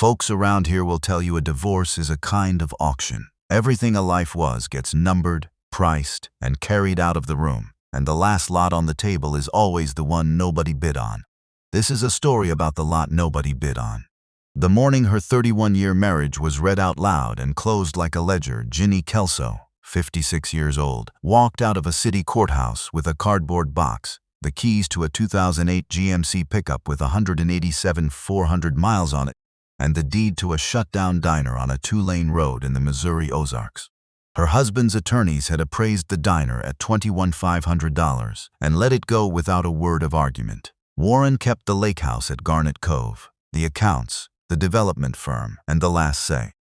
Folks around here will tell you a divorce is a kind of auction. Everything a life was gets numbered, priced, and carried out of the room, and the last lot on the table is always the one nobody bid on. This is a story about the lot nobody bid on. The morning her 31-year marriage was read out loud and closed like a ledger, Ginny Kelso, 56 years old, walked out of a city courthouse with a cardboard box, the keys to a 2008 GMC pickup with 187,400 miles on it, and the deed to a shut-down diner on a 2-lane road in the Missouri Ozarks. Her husband's attorneys had appraised the diner at $21,500 and let it go without a word of argument. Warren kept the lake house at Garnet Cove, the accounts, the development firm, and the last say.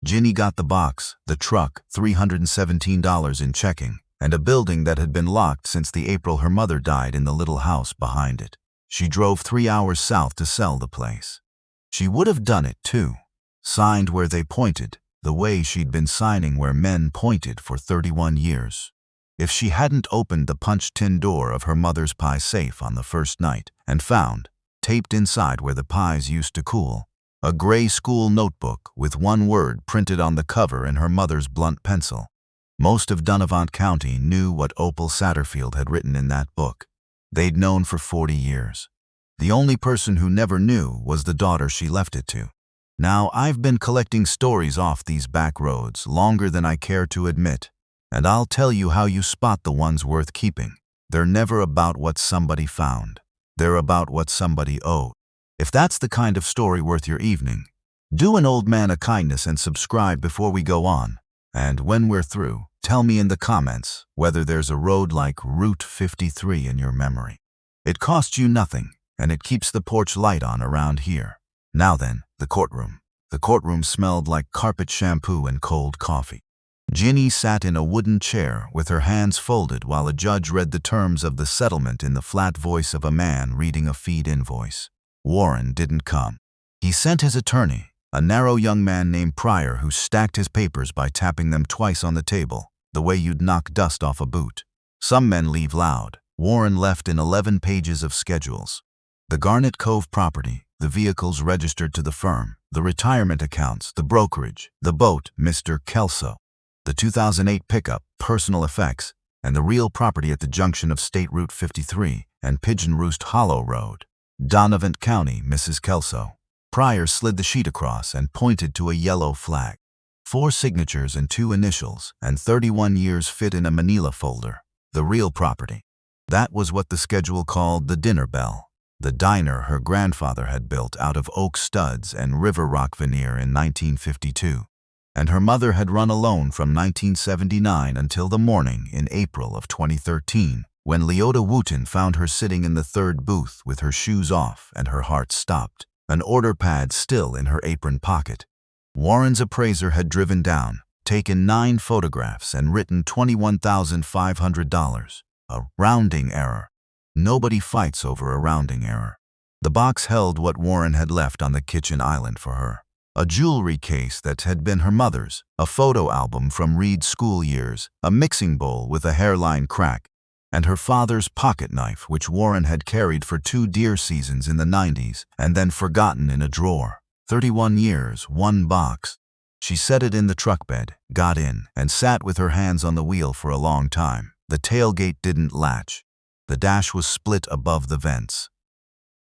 Ginny got the box, the truck, $317 in checking, and a building that had been locked since the April her mother died in the little house behind it. She drove 3 hours south to sell the place. She would have done it too. Signed where they pointed, the way she'd been signing where men pointed for 31 years. If she hadn't opened the punch-tin door of her mother's pie safe on the first night and found, taped inside where the pies used to cool, a gray school notebook with one word printed on the cover in her mother's blunt pencil. Most of Donovan County knew what Opal Satterfield had written in that book. They'd known for 40 years. The only person who never knew was the daughter she left it to. Now, I've been collecting stories off these back roads longer than I care to admit, and I'll tell you how you spot the ones worth keeping. They're never about what somebody found. They're about what somebody owed. If that's the kind of story worth your evening, do an old man a kindness and subscribe before we go on. And when we're through, tell me in the comments whether there's a road like Route 53 in your memory. It costs you nothing, and it keeps the porch light on around here. Now then, the courtroom. The courtroom smelled like carpet shampoo and cold coffee. Ginny sat in a wooden chair with her hands folded while a judge read the terms of the settlement in the flat voice of a man reading a feed invoice. Warren didn't come. He sent his attorney, a narrow young man named Pryor who stacked his papers by tapping them twice on the table, the way you'd knock dust off a boot. Some men leave loud. Warren left in 11 pages of schedules. The Garnet Cove property, the vehicles registered to the firm, the retirement accounts, the brokerage, the boat, Mr. Kelso, the 2008 pickup, personal effects, and the real property at the junction of State Route 53 and Pigeon Roost Hollow Road. Donovan County, Mrs. Kelso. Pryor slid the sheet across and pointed to a yellow flag. 4 signatures and 2 initials, and 31 years fit in a manila folder. The real property. That was what the schedule called the dinner bell, the diner her grandfather had built out of oak studs and river rock veneer in 1952. And her mother had run alone from 1979 until the morning in April of 2013, when Leota Wooten found her sitting in the 3rd booth with her shoes off and her heart stopped, an order pad still in her apron pocket. Warren's appraiser had driven down, taken 9 photographs and written $21,500, a rounding error. Nobody fights over a rounding error. The box held what Warren had left on the kitchen island for her. A jewelry case that had been her mother's, a photo album from Reed's school years, a mixing bowl with a hairline crack, and her father's pocket knife which Warren had carried for 2 deer seasons in the 90s and then forgotten in a drawer. 31 years, 1 box. She set it in the truck bed, got in, and sat with her hands on the wheel for a long time. The tailgate didn't latch. The dash was split above the vents.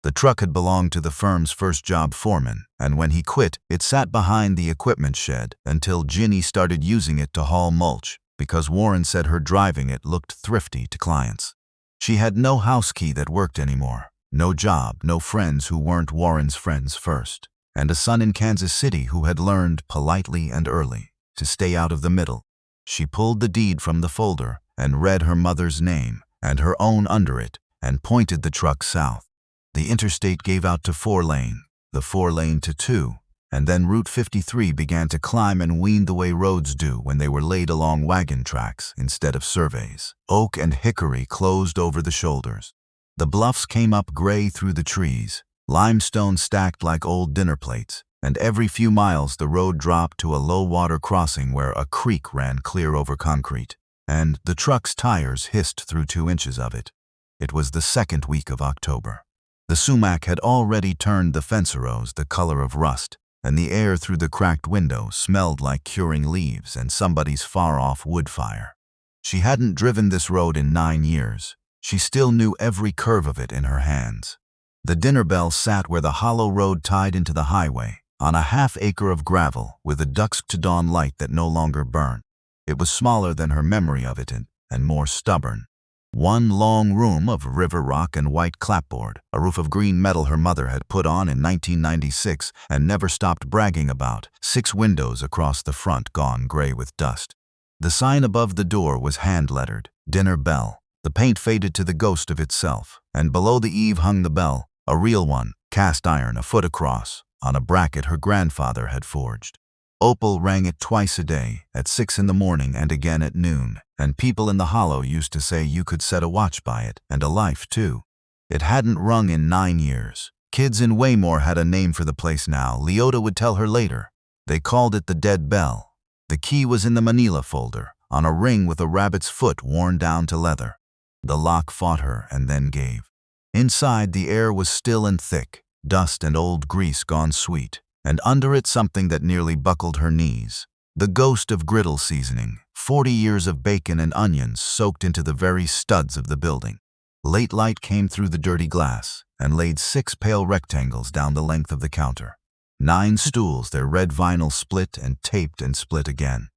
The truck had belonged to the firm's first-job foreman, and when he quit, it sat behind the equipment shed until Ginny started using it to haul mulch, because Warren said her driving it looked thrifty to clients. She had no house key that worked anymore, no job, no friends who weren't Warren's friends first, and a son in Kansas City who had learned, politely and early, to stay out of the middle. She pulled the deed from the folder and read her mother's name and her own under it and pointed the truck south. The interstate gave out to 4-lane, the 4-lane to 2, and then Route 53 began to climb and wean the way roads do when they were laid along wagon tracks instead of surveys. Oak and hickory closed over the shoulders. The bluffs came up gray through the trees, limestone stacked like old dinner plates, and every few miles the road dropped to a low-water crossing where a creek ran clear over concrete, and the truck's tires hissed through 2 inches of it. It was the 2nd week of October. The sumac had already turned the fencerows the color of rust, and the air through the cracked window smelled like curing leaves and somebody's far-off wood fire. She hadn't driven this road in 9 years. She still knew every curve of it in her hands. The dinner bell sat where the hollow road tied into the highway, on a half-acre of gravel with a dusk-to-dawn light that no longer burned. It was smaller than her memory of it and more stubborn. One long room of river rock and white clapboard, a roof of green metal her mother had put on in 1996 and never stopped bragging about, 6 windows across the front gone gray with dust. The sign above the door was hand-lettered, Dinner Bell. The paint faded to the ghost of itself, and below the eave hung the bell, a real one, cast iron, a foot across, on a bracket her grandfather had forged. Opal rang it twice a day, at 6 in the morning and again at noon, and people in the hollow used to say you could set a watch by it, and a life too. It hadn't rung in 9 years. Kids in Waymore had a name for the place now, Leota would tell her later. They called it the Dead Bell. The key was in the manila folder, on a ring with a rabbit's foot worn down to leather. The lock fought her and then gave. Inside, the air was still and thick, dust and old grease gone sweet, and under it something that nearly buckled her knees. The ghost of griddle seasoning, 40 years of bacon and onions soaked into the very studs of the building. Late light came through the dirty glass and laid 6 pale rectangles down the length of the counter. 9 stools, their red vinyl split and taped and split again.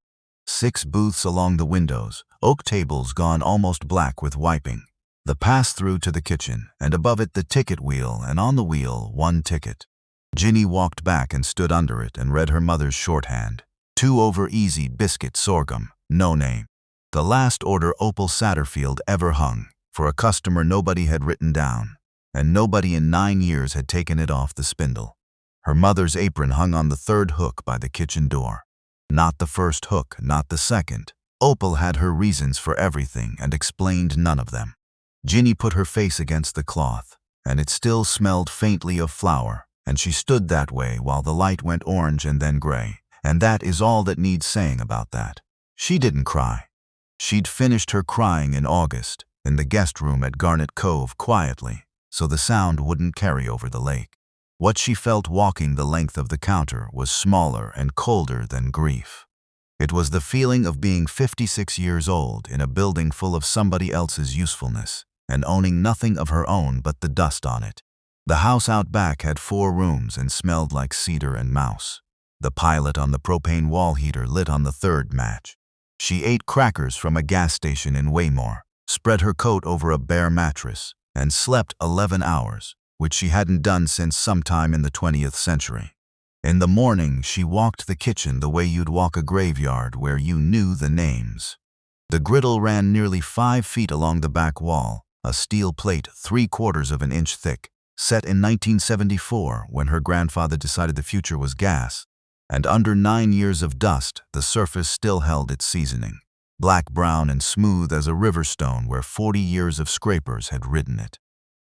6 booths along the windows, oak tables gone almost black with wiping. The pass-through to the kitchen, and above it the ticket wheel, and on the wheel 1 ticket. Ginny walked back and stood under it and read her mother's shorthand. 2 over easy biscuit sorghum, no name. The last order Opal Satterfield ever hung, for a customer nobody had written down, and nobody in 9 years had taken it off the spindle. Her mother's apron hung on the 3rd hook by the kitchen door. Not the 1st hook, not the 2nd. Opal had her reasons for everything and explained none of them. Ginny put her face against the cloth, and it still smelled faintly of flour, and she stood that way while the light went orange and then gray, and that is all that needs saying about that. She didn't cry. She'd finished her crying in August, in the guest room at Garnet Cove quietly, so the sound wouldn't carry over the lake. What she felt walking the length of the counter was smaller and colder than grief. It was the feeling of being 56 years old in a building full of somebody else's usefulness, and owning nothing of her own but the dust on it. The house out back had 4 rooms and smelled like cedar and mouse. The pilot on the propane wall heater lit on the 3rd match. She ate crackers from a gas station in Waymore, spread her coat over a bare mattress, and slept 11 hours, which she hadn't done since sometime in the 20th century. In the morning, she walked the kitchen the way you'd walk a graveyard where you knew the names. The griddle ran nearly 5 feet along the back wall, a steel plate 3/4 of an inch thick, set in 1974 when her grandfather decided the future was gas, and under 9 years of dust, the surface still held its seasoning, black-brown and smooth as a river stone where 40 years of scrapers had ridden it.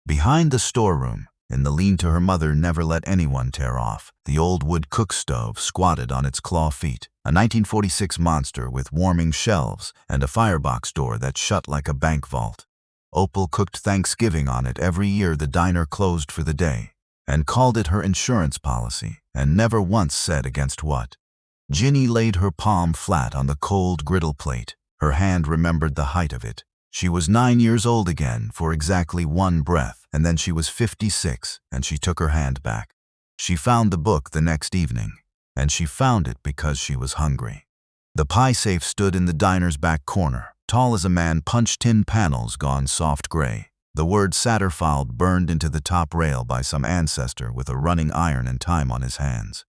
Behind the storeroom, in the lean-to her mother never let anyone tear off, the old wood cook stove squatted on its claw feet, a 1946 monster with warming shelves and a firebox door that shut like a bank vault. Opal cooked Thanksgiving on it every year the diner closed for the day, and called it her insurance policy, and never once said against what. Ginny laid her palm flat on the cold griddle plate. Her hand remembered the height of it. She was 9 years old again for exactly 1 breath, and then she was 56, and she took her hand back. She found the book the next evening, and she found it because she was hungry. The pie safe stood in the diner's back corner, tall as a man, punch tin panels gone soft gray. The word Satterfield burned into the top rail by some ancestor with a running iron and time on his hands.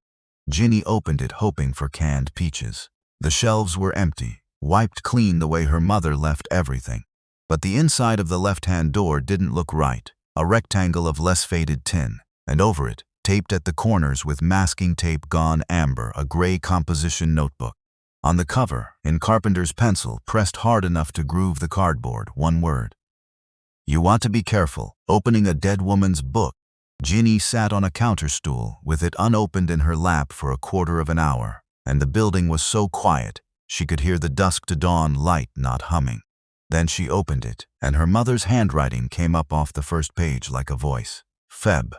Ginny opened it hoping for canned peaches. The shelves were empty, wiped clean the way her mother left everything. But the inside of the left-hand door didn't look right, a rectangle of less faded tin, and over it, taped at the corners with masking tape gone amber, a gray composition notebook. On the cover, in carpenter's pencil, pressed hard enough to groove the cardboard, 1 word. You want to be careful, opening a dead woman's book. Ginny sat on a counter stool, with it unopened in her lap for a 1/4 of an hour, and the building was so quiet, she could hear the dusk-to-dawn light not humming. Then she opened it, and her mother's handwriting came up off the first page like a voice. Feb.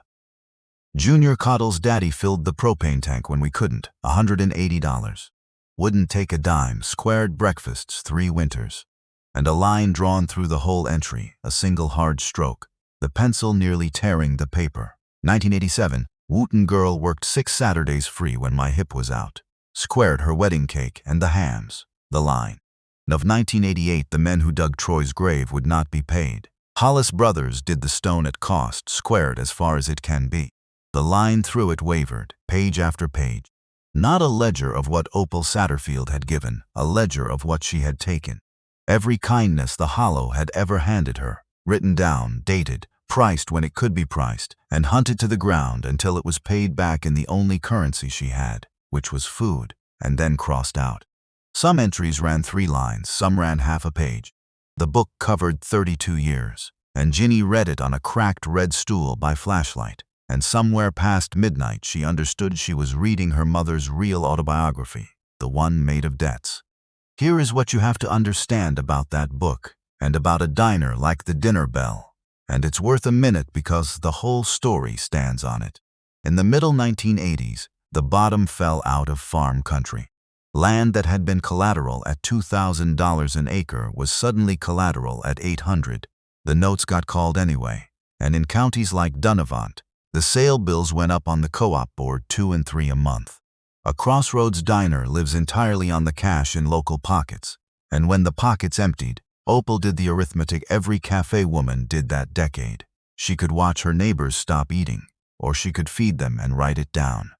Junior Coddle's daddy filled the propane tank when we couldn't, $180. Wouldn't take a dime, squared breakfasts 3 winters. And a line drawn through the whole entry, a single hard stroke, the pencil nearly tearing the paper. 1987, Wooten girl worked 6 Saturdays free when my hip was out. Squared her wedding cake and the hams, the line. Of 1988, the men who dug Troy's grave would not be paid. Hollis Brothers did the stone at cost, squared as far as it can be. The line through it wavered, page after page. Not a ledger of what Opal Satterfield had given, a ledger of what she had taken. Every kindness the Hollow had ever handed her, written down, dated, priced when it could be priced, and hunted to the ground until it was paid back in the only currency she had, which was food, and then crossed out. Some entries ran 3 lines, some ran half a page. The book covered 32 years, and Ginny read it on a cracked red stool by flashlight. And somewhere past midnight she understood she was reading her mother's real autobiography, the one made of debts. Here is what you have to understand about that book, and about a diner like the Dinner Bell, and it's worth a minute because the whole story stands on it. In the middle 1980s, the bottom fell out of farm country. Land that had been collateral at $2,000 an acre was suddenly collateral at $800. The notes got called anyway, and in counties like Dunavant, the sale bills went up on the co-op board 2 and 3 a month. A Crossroads diner lives entirely on the cash in local pockets, and when the pockets emptied, Opal did the arithmetic every cafe woman did that decade. She could watch her neighbors stop eating, or she could feed them and write it down.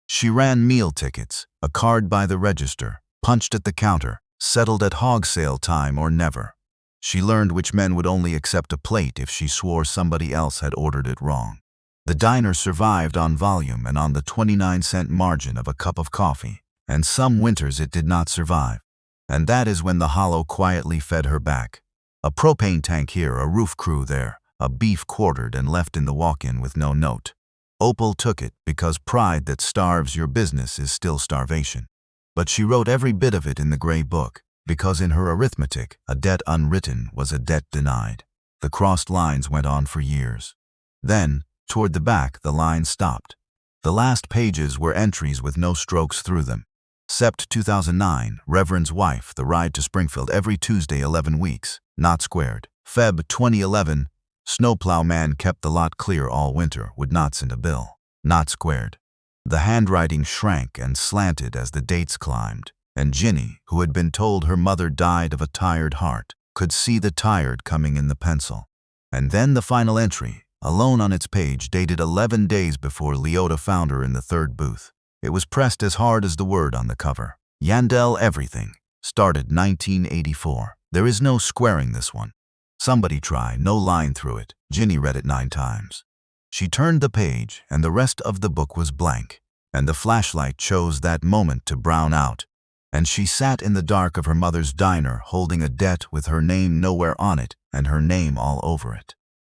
She ran meal tickets, a card by the register, punched at the counter, settled at hog sale time or never. She learned which men would only accept a plate if she swore somebody else had ordered it wrong. The diner survived on volume and on the 29-cent margin of a cup of coffee, and some winters it did not survive. And that is when the Hollow quietly fed her back. A propane tank here, a roof crew there, a beef quartered and left in the walk-in with no note. Opal took it because pride that starves your business is still starvation. But she wrote every bit of it in the gray book, because in her arithmetic, a debt unwritten was a debt denied. The crossed lines went on for years. Then, toward the back, the line stopped. The last pages were entries with no strokes through them. Sept 2009, Reverend's wife, the ride to Springfield every Tuesday 11 weeks, not squared. Feb 2011, snowplow man kept the lot clear all winter, would not send a bill, not squared. The handwriting shrank and slanted as the dates climbed, and Ginny, who had been told her mother died of a tired heart, could see the tired coming in the pencil. And then the final entry, alone on its page, dated 11 days before Leota found her in the 3rd booth. It was pressed as hard as the word on the cover. Yandell Everything. Started 1984. There is no squaring this one. Somebody try, no line through it. Ginny read it 9 times. She turned the page, and the rest of the book was blank, and the flashlight chose that moment to brown out, and she sat in the dark of her mother's diner holding a debt with her name nowhere on it and her name all over it.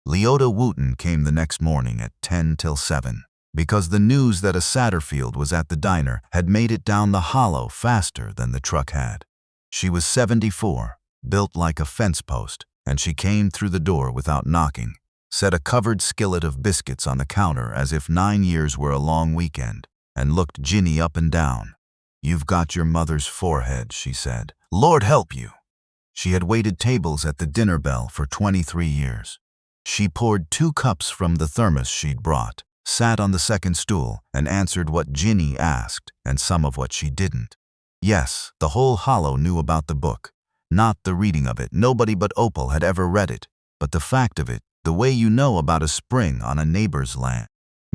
Leota Wooten came the next morning at 10 till 7, because the news that a Satterfield was at the diner had made it down the Hollow faster than the truck had. She was 74, built like a fence post, and she came through the door without knocking, set a covered skillet of biscuits on the counter as if 9 years were a long weekend, and looked Ginny up and down. "You've got your mother's forehead," she said. "Lord help you." She had waited tables at the Dinner Bell for 23 years. She poured 2 cups from the thermos she'd brought, sat on the second stool, and answered what Ginny asked and some of what she didn't. Yes, the whole Hollow knew about the book. Not the reading of it, nobody but Opal had ever read it, but the fact of it, the way you know about a spring on a neighbor's land.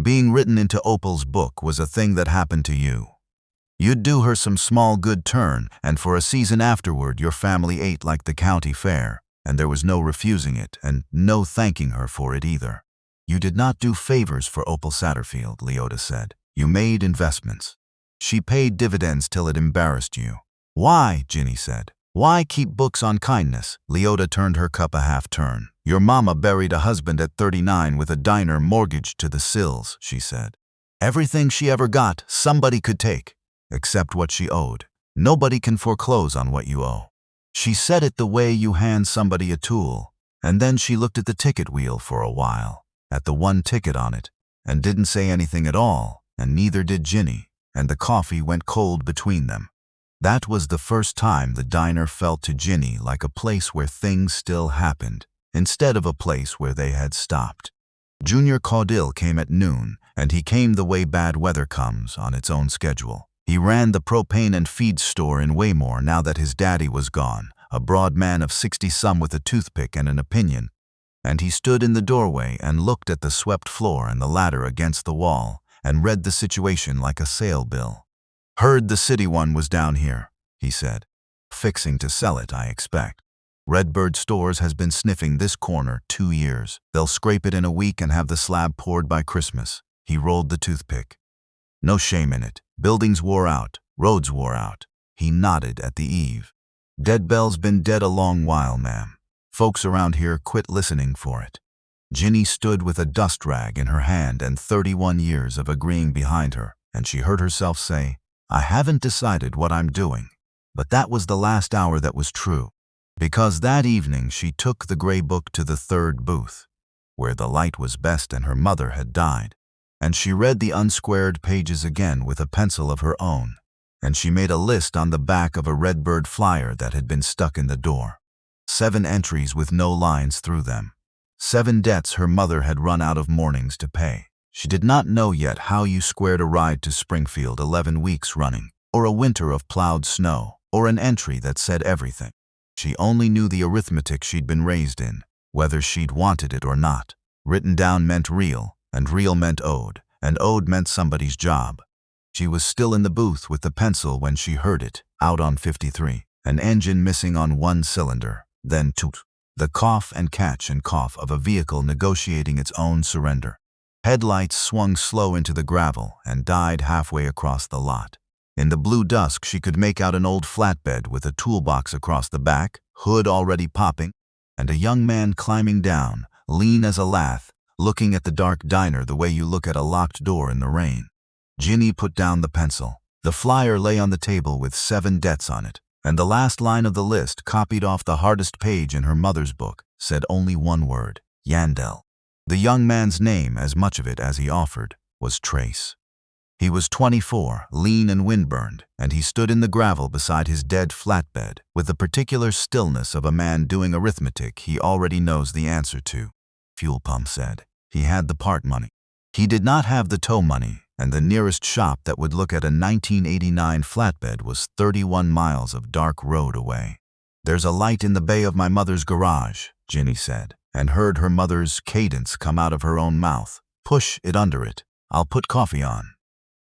Being written into Opal's book was a thing that happened to you. You'd do her some small good turn, and for a season afterward your family ate like the county fair, and there was no refusing it, and no thanking her for it either. You did not do favors for Opal Satterfield, Leota said. You made investments. She paid dividends till it embarrassed you. Why, Ginny said. Why keep books on kindness? Leota turned her cup a half-turn. Your mama buried a husband at 39 with a diner mortgaged to the sills, she said. Everything she ever got, somebody could take, except what she owed. Nobody can foreclose on what you owe. She said it the way you hand somebody a tool, and then she looked at the ticket wheel for a while, at the one ticket on it, and didn't say anything at all, and neither did Ginny, and the coffee went cold between them. That was the first time the diner felt to Ginny like a place where things still happened, instead of a place where they had stopped. Junior Caudil came at noon, and he came the way bad weather comes, on its own schedule. He ran the propane and feed store in Waymore now that his daddy was gone, a broad man of 60-some with a toothpick and an opinion, and he stood in the doorway and looked at the swept floor and the ladder against the wall and read the situation like a sale bill. "Heard the city one was down here," he said. "Fixing to sell it, I expect. Redbird Stores has been sniffing this corner 2 years. They'll scrape it in a week and have the slab poured by Christmas." He rolled the toothpick. "No shame in it. Buildings wore out. Roads wore out." He nodded at the eave. "Dead Bell's been dead a long while, ma'am. Folks around here quit listening for it." Ginny stood with a dust rag in her hand and 31 years of agreeing behind her, and she heard herself say, "I haven't decided what I'm doing." But that was the last hour that was true, because that evening she took the gray book to the third booth, where the light was best and her mother had died, and she read the unsquared pages again with a pencil of her own, and she made a list on the back of a Redbird flyer that had been stuck in the door. 7 entries with no lines through them. 7 debts her mother had run out of mornings to pay. She did not know yet how you squared a ride to Springfield 11 weeks running, or a winter of plowed snow, or an entry that said everything. She only knew the arithmetic she'd been raised in, whether she'd wanted it or not. Written down meant real, and real meant owed, and owed meant somebody's job. She was still in the booth with the pencil when she heard it, out on 53, an engine missing on 1 cylinder, then toot. The cough and catch and cough of a vehicle negotiating its own surrender. Headlights swung slow into the gravel and died halfway across the lot. In the blue dusk she could make out an old flatbed with a toolbox across the back, hood already popping, and a young man climbing down, lean as a lath, looking at the dark diner the way you look at a locked door in the rain. Ginny put down the pencil. The flyer lay on the table with 7 debts on it, and the last line of the list, copied off the hardest page in her mother's book, said only one word: Yandel. The young man's name, as much of it as he offered, was Trace. He was 24, lean and windburned, and he stood in the gravel beside his dead flatbed with the particular stillness of a man doing arithmetic he already knows the answer to. Fuel pump said. He had the part money. He did not have the tow money, and the nearest shop that would look at a 1989 flatbed was 31 miles of dark road away. "There's a light in the bay of my mother's garage," Ginny said, and heard her mother's cadence come out of her own mouth. "Push it under it. I'll put coffee on."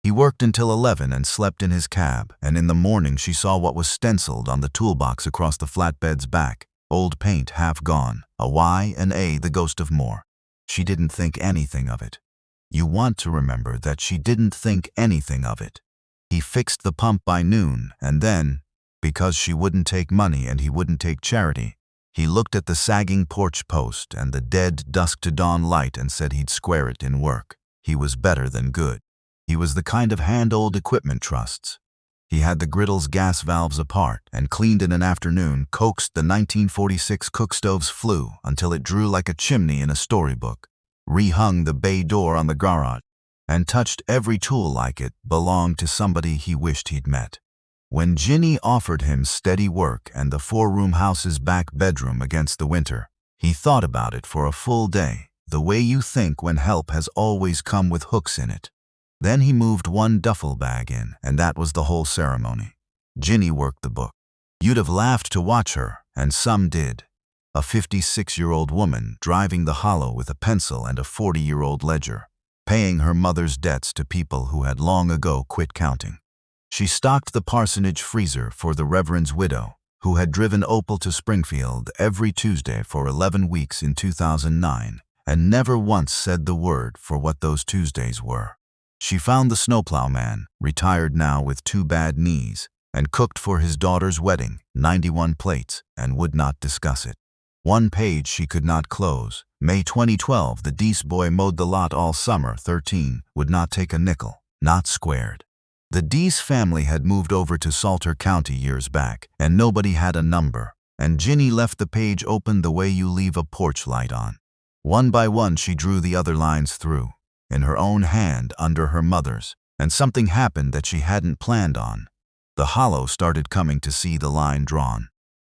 He worked until 11 and slept in his cab, and in the morning she saw what was stenciled on the toolbox across the flatbed's back. Old paint half gone, a Y and A, the ghost of more. She didn't think anything of it. You want to remember that she didn't think anything of it. He fixed the pump by noon, and then, because she wouldn't take money and he wouldn't take charity, he looked at the sagging porch post and the dead dusk-to-dawn light and said he'd square it in work. He was better than good. He was the kind of hand old equipment trusts. He had the griddle's gas valves apart and cleaned in an afternoon, coaxed the 1946 cookstove's flue until it drew like a chimney in a storybook, rehung the bay door on the garage, and touched every tool like it belonged to somebody he wished he'd met. When Ginny offered him steady work and the 4-room house's back bedroom against the winter, he thought about it for a full day, the way you think when help has always come with hooks in it. Then he moved 1 duffel bag in, and that was the whole ceremony. Ginny worked the book. You'd have laughed to watch her, and some did. A 56-year-old woman driving the hollow with a pencil and a 40-year-old ledger, paying her mother's debts to people who had long ago quit counting. She stocked the parsonage freezer for the Reverend's widow, who had driven Opal to Springfield every Tuesday for 11 weeks in 2009, and never once said the word for what those Tuesdays were. She found the snowplow man, retired now with 2 bad knees, and cooked for his daughter's wedding, 91 plates, and would not discuss it. 1 page she could not close. May 2012, the Deese boy mowed the lot all summer, 13, would not take a nickel, not squared. The Deese family had moved over to Salter County years back, and nobody had a number, and Ginny left the page open the way you leave a porch light on. One by one she drew the other lines through. in her own hand under her mother's, and something happened that she hadn't planned on. The Hollow started coming to see the line drawn.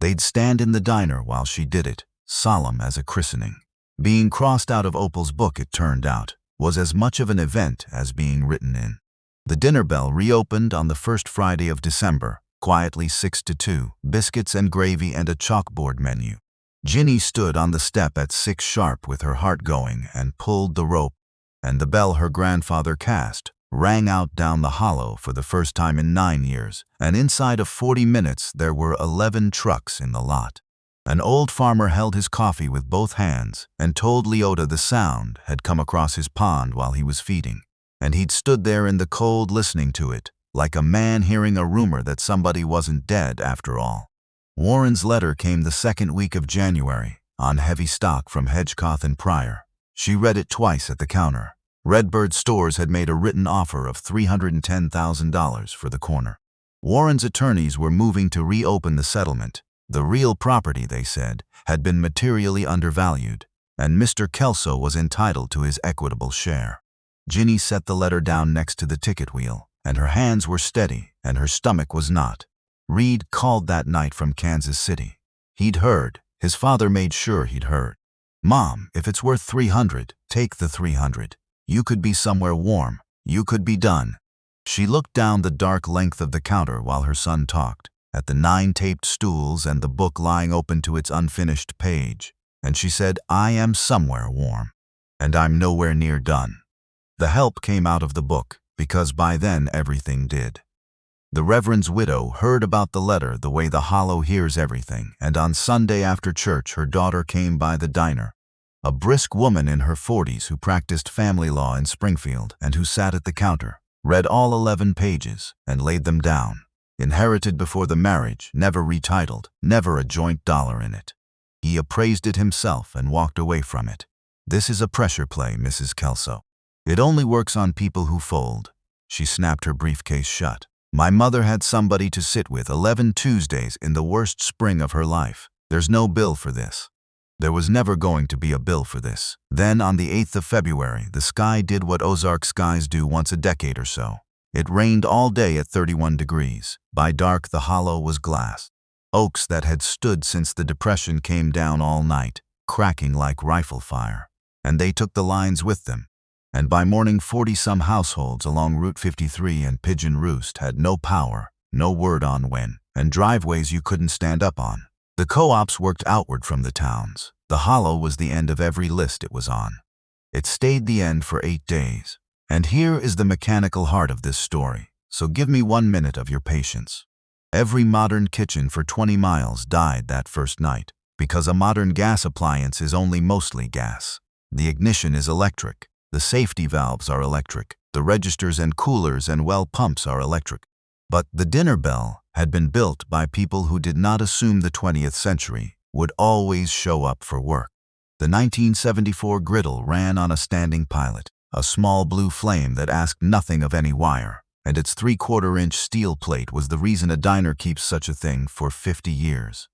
They'd stand in the diner while she did it, solemn as a christening. Being crossed out of Opal's book, it turned out, was as much of an event as being written in. The dinner bell reopened on the first Friday of December, quietly 6 to 2, biscuits and gravy and a chalkboard menu. Ginny stood on the step at 6 sharp with her heart going and pulled the rope, and the bell her grandfather cast rang out down the Hollow for the first time in 9 years, and inside of 40 minutes there were 11 trucks in the lot. An old farmer held his coffee with both hands and told Leota the sound had come across his pond while he was feeding, and he'd stood there in the cold listening to it, like a man hearing a rumor that somebody wasn't dead after all. Warren's letter came the second week of January, on heavy stock from Hedgecoth and Pryor. She read it twice at the counter. Redbird Stores had made a written offer of $310,000 for the corner. Warren's attorneys were moving to reopen the settlement. The real property, they said, had been materially undervalued, and Mr. Kelso was entitled to his equitable share. Ginny set the letter down next to the ticket wheel, and her hands were steady, and her stomach was not. Reed called that night from Kansas City. He'd heard. His father made sure he'd heard. "Mom, if it's worth 300, take the 300. You could be somewhere warm. You could be done." She looked down the dark length of the counter while her son talked, at the 9 taped stools and the book lying open to its unfinished page, and she said, "I am somewhere warm, and I'm nowhere near done." The help came out of the book, because by then everything did. The Reverend's widow heard about the letter the way the Hollow hears everything, and on Sunday after church her daughter came by the diner. A brisk woman in her 40s who practiced family law in Springfield and who sat at the counter, read all 11 pages and laid them down. Inherited before the marriage, never retitled, never a joint dollar in it. He appraised it himself and walked away from it. "This is a pressure play, Mrs. Kelso. It only works on people who fold." She snapped her briefcase shut. "My mother had somebody to sit with 11 Tuesdays in the worst spring of her life. There's no bill for this." There was never going to be a bill for this. Then, on the 8th of February, the sky did what Ozark skies do once a decade or so. It rained all day at 31 degrees. By dark, the Hollow was glass. Oaks that had stood since the Depression came down all night, cracking like rifle fire. And they took the lines with them. And by morning, 40-some households along Route 53 and Pigeon Roost had no power, no word on when, and driveways you couldn't stand up on. The co-ops worked outward from the towns. The Hollow was the end of every list it was on. It stayed the end for 8 days. And here is the mechanical heart of this story, so give me 1 minute of your patience. Every modern kitchen for 20 miles died that first night, because a modern gas appliance is only mostly gas. The ignition is electric. The safety valves are electric. The registers and coolers and well pumps are electric. But the dinner bell had been built by people who did not assume the 20th century would always show up for work. The 1974 griddle ran on a standing pilot, a small blue flame that asked nothing of any wire, and its 3/4-inch steel plate was the reason a diner keeps such a thing for 50 years.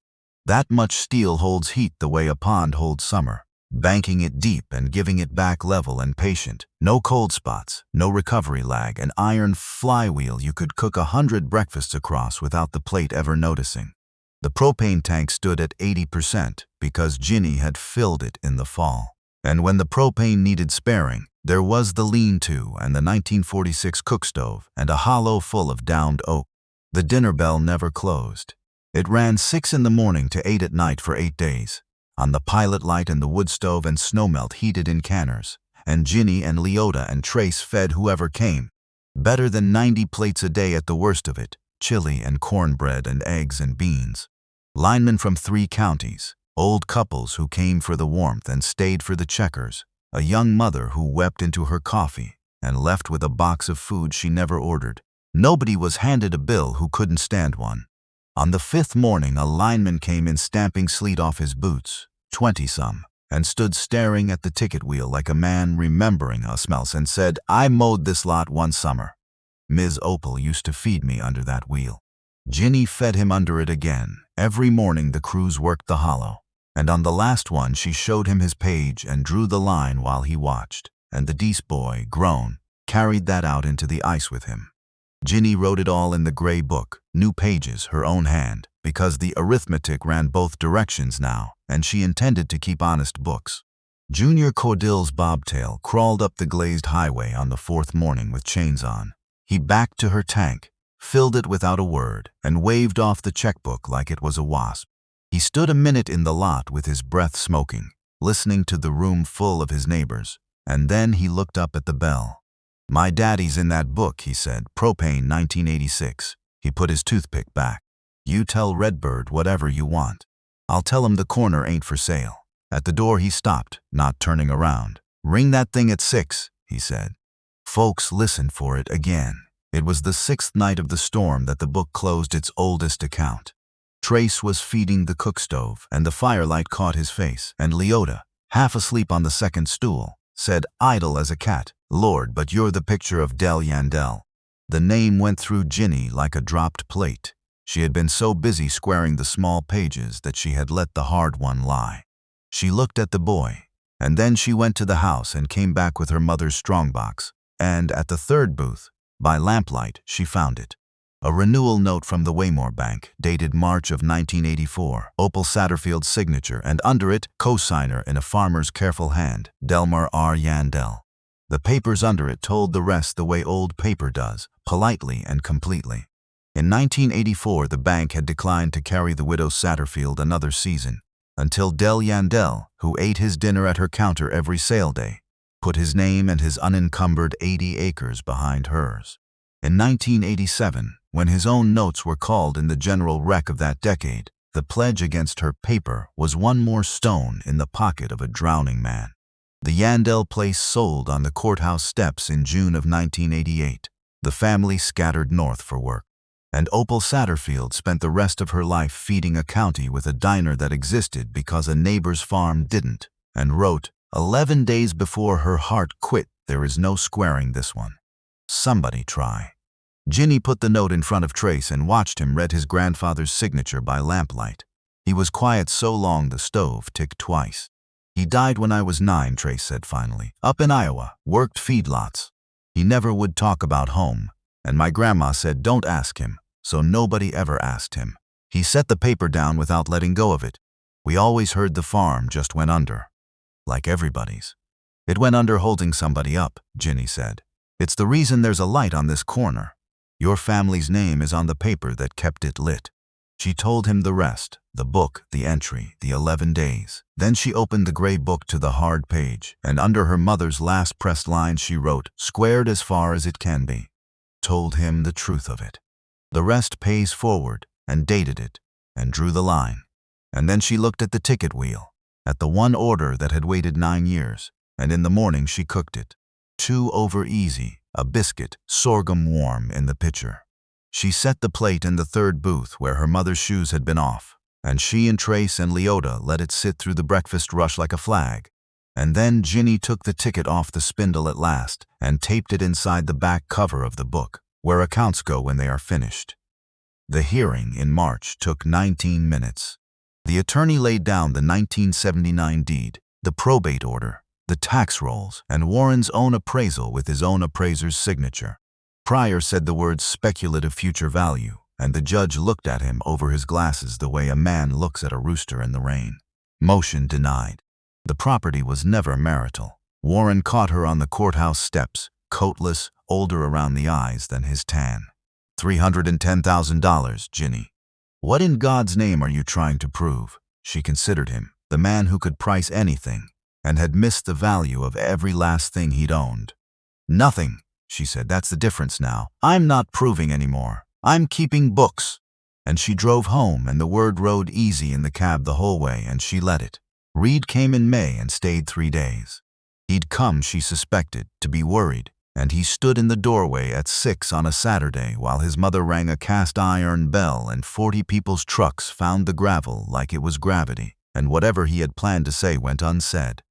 That much steel holds heat the way a pond holds summer, banking it deep and giving it back level and patient. No cold spots, no recovery lag, an iron flywheel you could cook 100 breakfasts across without the plate ever noticing. The propane tank stood at 80% because Ginny had filled it in the fall. And when the propane needed sparing, there was the lean-to and the 1946 cook stove and a hollow full of downed oak. The dinner bell never closed. It ran 6 in the morning to 8 at night for 8 days. On the pilot light and the wood stove and snowmelt heated in canners, and Ginny and Leota and Trace fed whoever came. Better than 90 plates a day at the worst of it, chili and cornbread and eggs and beans. Linemen from 3 counties, old couples who came for the warmth and stayed for the checkers, a young mother who wept into her coffee and left with a box of food she never ordered. Nobody was handed a bill who couldn't stand one. On the 5th morning, a lineman came in stamping sleet off his boots, 20-some, and stood staring at the ticket wheel like a man remembering a smells and said, "I mowed this lot one summer. Ms. Opal used to feed me under that wheel." Ginny fed him under it again. Every morning the crews worked the hollow, and on the last one she showed him his page and drew the line while he watched. and the Deese boy, grown, carried that out into the ice with him. Ginny wrote it all in the gray book, new pages, her own hand, because the arithmetic ran both directions now, and she intended to keep honest books. Junior Cordill's bobtail crawled up the glazed highway on the fourth morning with chains on. He backed to her tank, filled it without a word, and waved off the checkbook like it was a wasp. He stood a minute in the lot with his breath smoking, listening to the room full of his neighbors, and then he looked up at the bell. "My daddy's in that book," he said, "Propane 1986. He put his toothpick back. "You tell Redbird whatever you want. I'll tell him the corner ain't for sale." At the door he stopped, not turning around. "Ring that thing at 6, he said. Folks listened for it again. It was the 6th night of the storm that the book closed its oldest account. Trace was feeding the cook stove, and the firelight caught his face, and Leota, half asleep on the second stool, said, idle as a cat, "Lord, but you're the picture of Del Yandel." The name went through Ginny like a dropped plate. She had been so busy squaring the small pages that she had let the hard one lie. She looked at the boy, and then she went to the house and came back with her mother's strongbox, and at the third booth, by lamplight, she found it. A renewal note from the Waymore Bank, dated March of 1984, Opal Satterfield's signature, and under it, cosigner in a farmer's careful hand, Delmar R. Yandel. The papers under it told the rest the way old paper does, politely and completely. In 1984, the bank had declined to carry the widow Satterfield another season, until Del Yandel, who ate his dinner at her counter every sale day, put his name and his unencumbered 80 acres behind hers. In 1987, when his own notes were called in the general wreck of that decade, the pledge against her paper was one more stone in the pocket of a drowning man. The Yandel place sold on the courthouse steps in June of 1988. The family scattered north for work, and Opal Satterfield spent the rest of her life feeding a county with a diner that existed because a neighbor's farm didn't, and wrote, 11 days before her heart quit, "There is no squaring this one. Somebody try." Ginny put the note in front of Trace and watched him read his grandfather's signature by lamplight. He was quiet so long the stove ticked twice. "He died when I was 9, Trace said finally. "Up in Iowa, worked feedlots. He never would talk about home, and my grandma said don't ask him, so nobody ever asked him. He set the paper down without letting go of it. We always heard the farm just went under. Like everybody's." "It went under holding somebody up," Ginny said. "It's the reason there's a light on this corner. Your family's name is on the paper that kept it lit." She told him the rest, the book, the entry, the 11 days. Then she opened the gray book to the hard page, and under her mother's last pressed line she wrote, "Squared as far as it can be." Told him the truth of it. The rest pays forward, and dated it, and drew the line. And then she looked at the ticket wheel, at the one order that had waited 9 years, and in the morning she cooked it. 2 over easy, a biscuit, sorghum warm in the pitcher. She set the plate in the third booth where her mother's shoes had been off, and she and Trace and Leota let it sit through the breakfast rush like a flag. And then Ginny took the ticket off the spindle at last and taped it inside the back cover of the book, where accounts go when they are finished. The hearing in March took 19 minutes. The attorney laid down the 1979 deed, the probate order, the tax rolls, and Warren's own appraisal with his own appraiser's signature. Pryor said the words speculative future value, and the judge looked at him over his glasses the way a man looks at a rooster in the rain. Motion denied. The property was never marital. Warren caught her on the courthouse steps, coatless, older around the eyes than his tan. $310,000, Ginny. What in God's name are you trying to prove? She considered him, the man who could price anything, and had missed the value of every last thing he'd owned. Nothing, she said. That's the difference now. I'm not proving anymore. I'm keeping books. And she drove home, and the word rode easy in the cab the whole way, and she let it. Reed came in May and stayed 3 days. He'd come, she suspected, to be worried, and he stood in the doorway at 6 on a Saturday while his mother rang a cast-iron bell and 40 people's trucks found the gravel like it was gravity, and whatever he had planned to say went unsaid.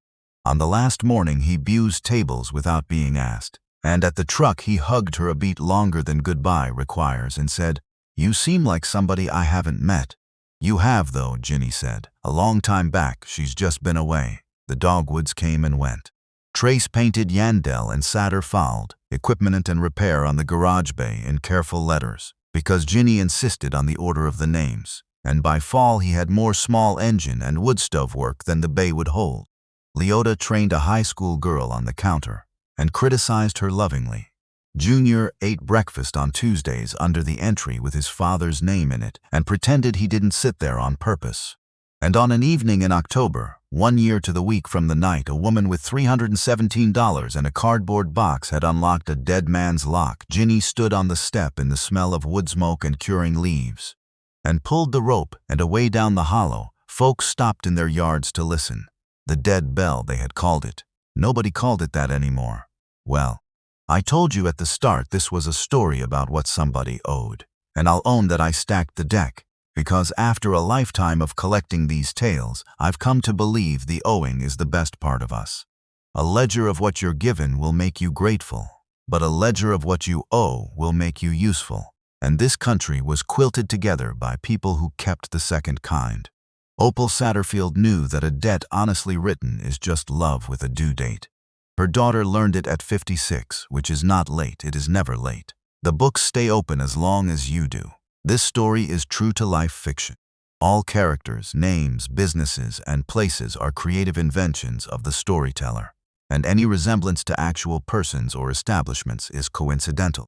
On the last morning he abused tables without being asked, and at the truck he hugged her a beat longer than goodbye requires and said, "You seem like somebody I haven't met." "You have, though," Ginny said. "A long time back. She's just been away." The dogwoods came and went. Trace painted Yandel and Satter filed, equipment and repair on the garage bay in careful letters, because Ginny insisted on the order of the names, and by fall he had more small engine and wood stove work than the bay would hold. Leota trained a high school girl on the counter, and criticized her lovingly. Junior ate breakfast on Tuesdays under the entry with his father's name in it, and pretended he didn't sit there on purpose. And on an evening in October, 1 year to the week from the night a woman with $317 and a cardboard box had unlocked a dead man's lock, Ginny stood on the step in the smell of wood smoke and curing leaves, and pulled the rope, and away down the hollow, folks stopped in their yards to listen. The dead bell, they had called it. Nobody called it that anymore. Well, I told you at the start this was a story about what somebody owed, and I'll own that I stacked the deck. Because after a lifetime of collecting these tales, I've come to believe the owing is the best part of us. A ledger of what you're given will make you grateful, but a ledger of what you owe will make you useful. And this country was quilted together by people who kept the second kind. Opal Satterfield knew that a debt honestly written is just love with a due date. Her daughter learned it at 56, which is not late, it is never late. The books stay open as long as you do. This story is true-to-life fiction. All characters, names, businesses, and places are creative inventions of the storyteller, and any resemblance to actual persons or establishments is coincidental.